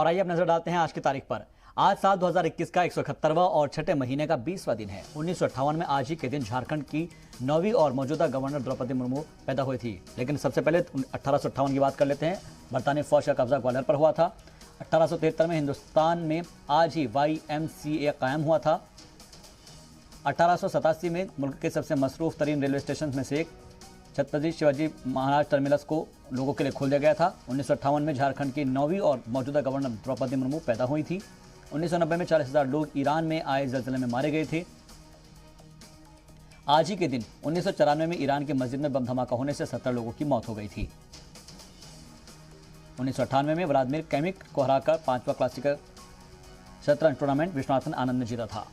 और आइए अब नजर डालते हैं आज की तारीख पर। आज साल 2021 का 171वां और छठे महीने का 20वां दिन है। 1958 में आज ही के दिन झारखंड की 9वीं और मौजूदा गवर्नर द्रौपदी मुर्मू पैदा हुई थी। लेकिन सबसे पहले 1858 की बात कर लेते हैं। बरतानी फौज का कब्जा ग्वालियर पर हुआ था। 1873 में हिंदुस्तान में आज ही YMCA कायम हुआ था। 1887 में मुल्क के सबसे मसरूफ तरीन रेलवे स्टेशन में से एक छत्रपति शिवाजी महाराज टर्मिनस को लोगों के लिए खोल दिया गया था। 1958 में झारखंड की 9वीं और मौजूदा गवर्नर द्रौपदी मुर्मू पैदा हुई थी। 1990 में 40,000 लोग ईरान में आए ज़लज़ले में मारे गए थे। आज ही के दिन 1994 में ईरान की मस्जिद में बम धमाका होने से 17 लोगों की मौत हो गई थी। 1998 में व्लादिमीर कैमिक को हराकर 5वां क्लासिकल शतरंज टूर्नामेंट विश्वनाथन आनंद ने जीता था।